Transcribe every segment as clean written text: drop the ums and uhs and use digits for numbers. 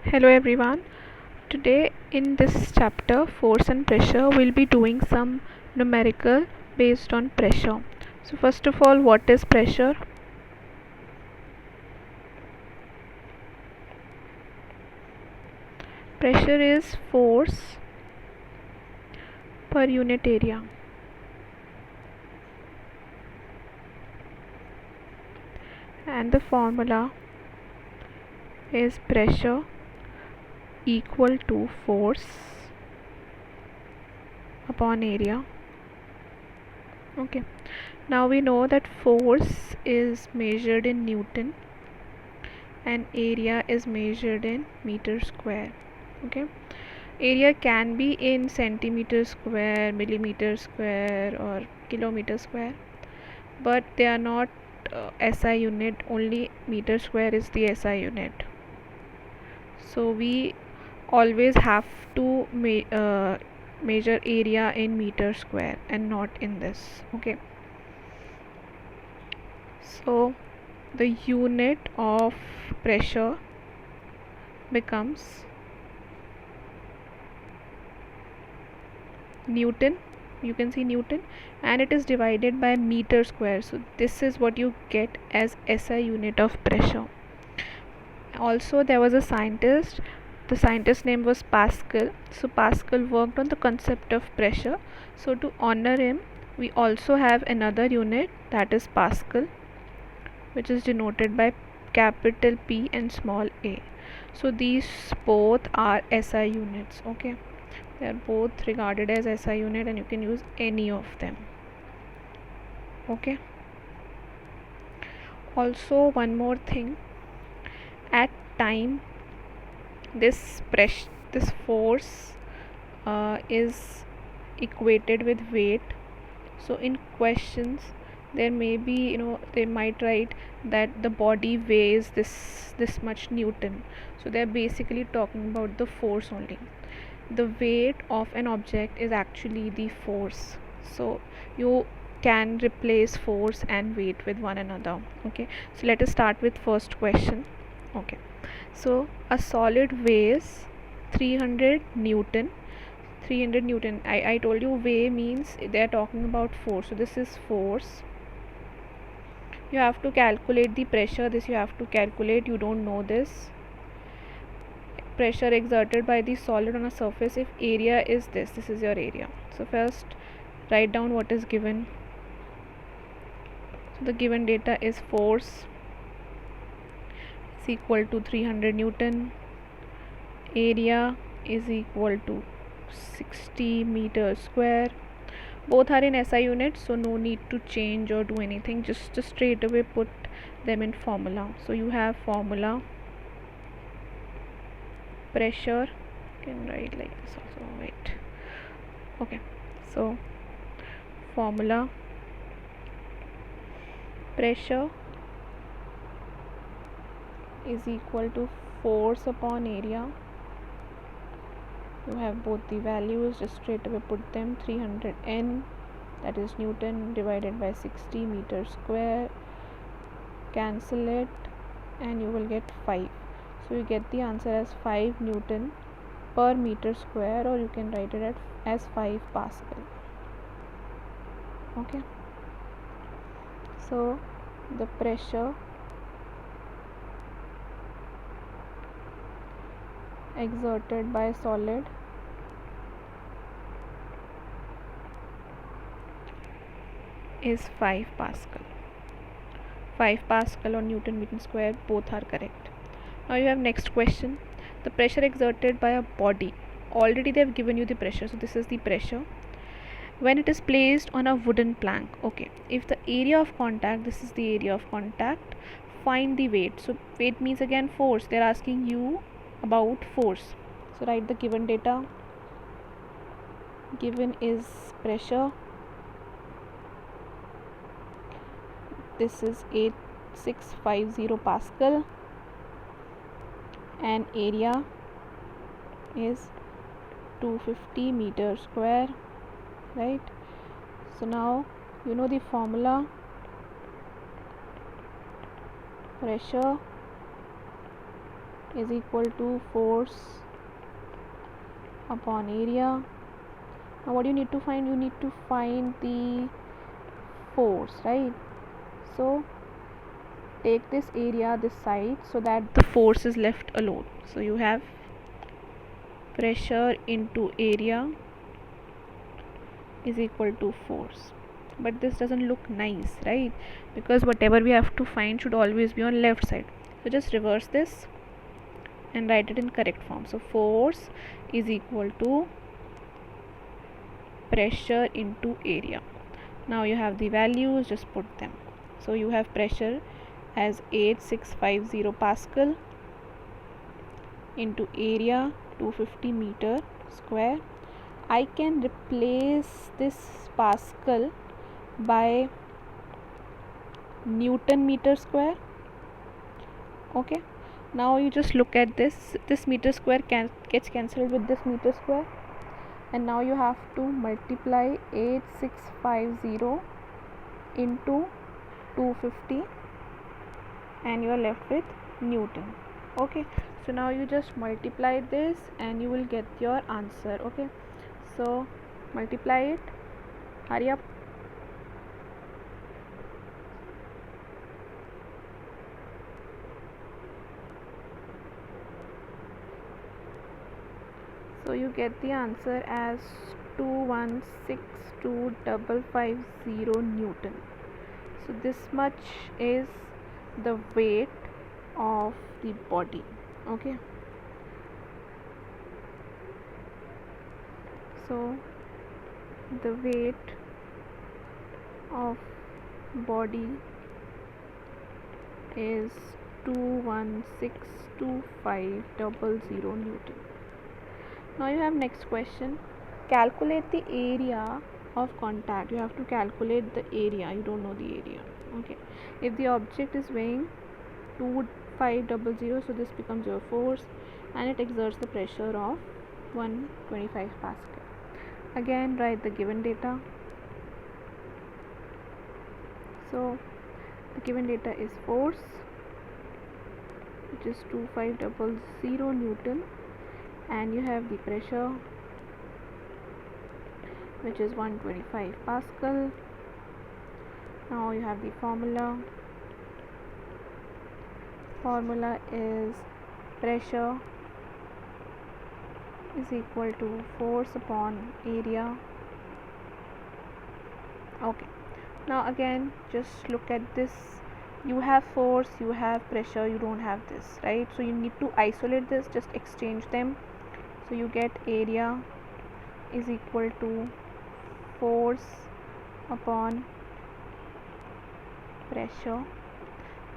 Hello everyone. Today in this chapter force and pressure we'll be doing some numerical based on pressure. So first of all, what is pressure? Pressure is force per unit area. And the formula is pressure equal to force upon area. Okay. Now we know that force is measured in Newton and area is measured in meter square. Okay. Area can be in centimeter square, millimeter square, or kilometer square, but they are not SI unit. Only meter square is the SI unit. So we always have to measure area in meter square and not in this. Okay. So the unit of pressure becomes Newton. You can see Newton, and it is divided by meter square. So this is what you get as SI unit of pressure. Also there was a scientist, the scientist name was Pascal. So Pascal worked on the concept of pressure. So to honor him, we also have another unit, that is Pascal, which is denoted by capital P and small a. So these both are SI units. Okay, they are both regarded as SI unit and you can use any of them. Okay. Also one more thing, at time this force is equated with weight. So in questions there may be, they might write that the body weighs this much Newton. So they're basically talking about the force only. The weight of an object is actually the force. So you can replace force and weight with one another. Okay, so let us start with first question. Okay, so a solid weighs 300 Newton. 300 Newton. I told you weigh means they are talking about force. So this is force. You have to calculate the pressure. This you have to calculate. You don't know this. Pressure exerted by the solid on a surface if area is this is your area. So first write down what is given. So the given data is force is equal to 300 Newton, area is equal to 60 meters square. Both are in SI units, so no need to change or do anything, just straight away put them in formula. So you have formula pressure, you can write like this also. Wait, okay, so formula pressure is equal to force upon area. You have both the values, just straight away put them. 300 N, that is Newton, divided by 60 meters square, cancel it and you will get 5. So you get the answer as 5 Newton per meter square, or you can write it as 5 Pascal. Okay, so the pressure exerted by solid is 5 Pascal. 5 Pascal or Newton meter square, both are correct. Now you have next question. The pressure exerted by a body. Already they have given you the pressure, so this is the pressure when it is placed on a wooden plank. Okay, if the area of contact, this is the area of contact, find the weight. So weight means again force. They're asking you about force. So write the given data. Given is pressure, this is 8650 Pascal, and area is 250 meters square, right? So now you know the formula, pressure is equal to force upon area. Now what you need to find? You need to find the force, right? So take this area, this side, so that the force is left alone. So you have pressure into area is equal to force. But this doesn't look nice, right? Because whatever we have to find should always be on left side. So just reverse this and write it in correct form. So force is equal to pressure into area. Now you have the values, just put them. So you have pressure as 8650 Pascal into area 250 meter square. I can replace this Pascal by Newton meter square. Okay, now you just look at this meter square gets cancelled with this meter square, and now you have to multiply 8650 into 250 and you are left with Newton. Okay, so now you just multiply this and you will get your answer. Okay, so multiply it, hurry up. So you get the answer as 2162550 Newton. So this much is the weight of the body. Okay, so the weight of body is 2162500 Newton. Now you have next question. Calculate the area of contact. You have to calculate the area. You don't know the area. Okay, if the object is weighing 2500, so this becomes your force and it exerts the pressure of 125 Pascal. Again write the given data. So the given data is force, which is 2500 Newton, and you have the pressure, which is 125 Pascal. Now you have the formula is pressure is equal to force upon area. Okay, now again just look at this. You have force, you have pressure, you don't have this, right? So you need to isolate this, just exchange them. So you get area is equal to force upon pressure.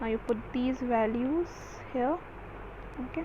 Now you put these values here. Okay,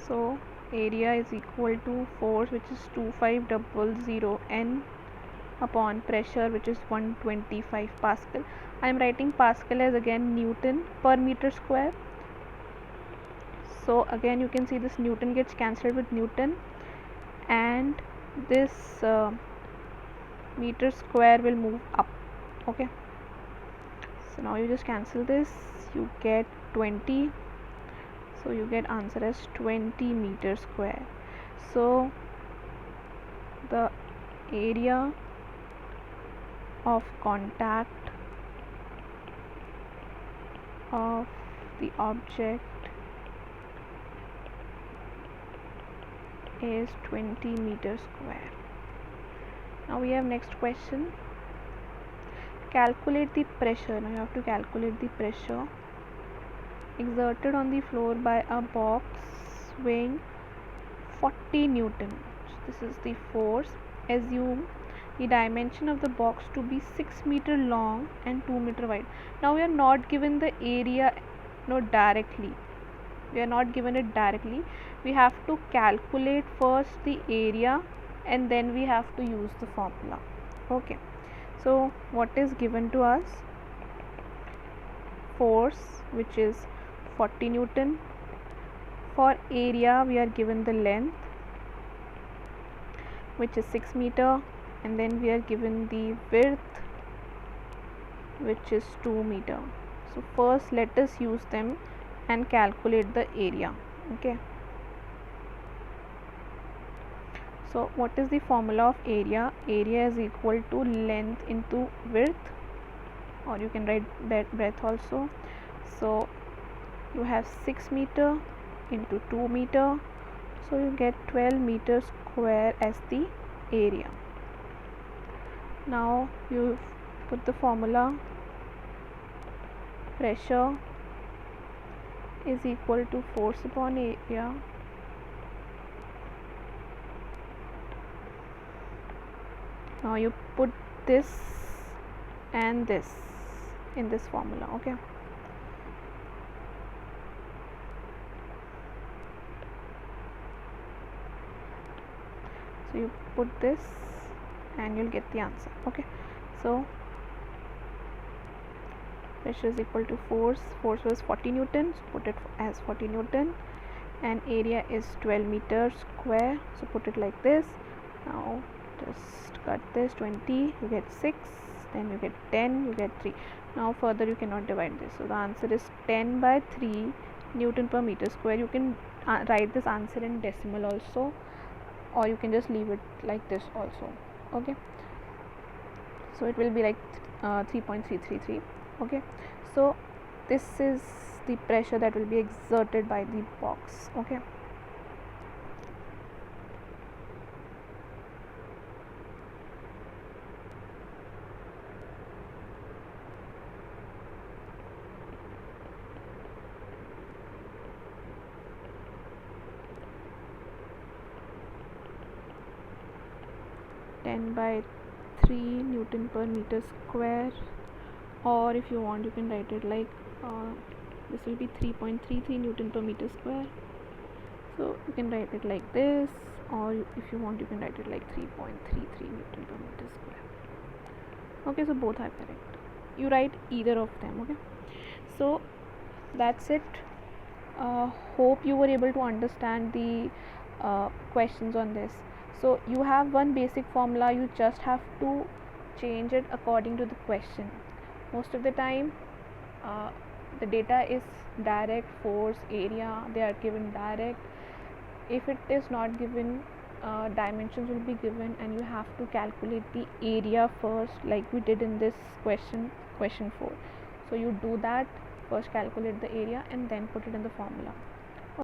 so area is equal to force, which is 2500 N, upon pressure, which is 125 Pascal. I am writing Pascal as again Newton per meter square. So again you can see this Newton gets cancelled with Newton, and this meter square will move up. Okay, so now you just cancel this, you get 20. So you get answer as 20 meter square. So the area of contact of the object is 20 meter square. Now we have next question. Calculate the pressure. Now you have to calculate the pressure exerted on the floor by a box weighing 40 Newton. So this is the force. Assume the dimension of the box to be 6 meter long and 2 meter wide. Now we are not given the area directly. We are not given it directly. We have to calculate first the area and then we have to use the formula. Okay, so what is given to us? Force, which is 40 Newton. For area we are given the length, which is 6 meter, and then we are given the width, which is 2 meter. So first let us use them and calculate the area. Okay, so what is the formula of area? Area is equal to length into width, or you can write breadth also. So you have 6 meter into 2 meter, so you get 12 meters square as the area. Now you put the formula. Pressure is equal to force upon area. Now you put this and this in this formula. Okay, so you put this and you'll get the answer. Okay, so pressure is equal to force. Force was 40 newton, so put it as 40 newton, and area is 12 meters square, so put it like this. Now just cut this. 20, you get 6, then you get 10, you get 3. Now further you cannot divide this, so the answer is 10 by 3 Newton per meter square. You can write this answer in decimal also, or you can just leave it like this also. Okay, so it will be like 3.333. Okay, so this is the pressure that will be exerted by the box. Okay, by 3 Newton per meter square, or if you want you can write it like this will be 3.33 Newton per meter square, so you can write it like this, or if you want you can write it like 3.33 Newton per meter square. Okay, so both are correct, you write either of them. Okay, so that's it. Hope you were able to understand the questions on this. So you have one basic formula, you just have to change it according to the question. Most of the time the data is direct, force, area, they are given direct. If it is not given, dimensions will be given, and you have to calculate the area first, like we did in this question 4. So you do that first, calculate the area and then put it in the formula.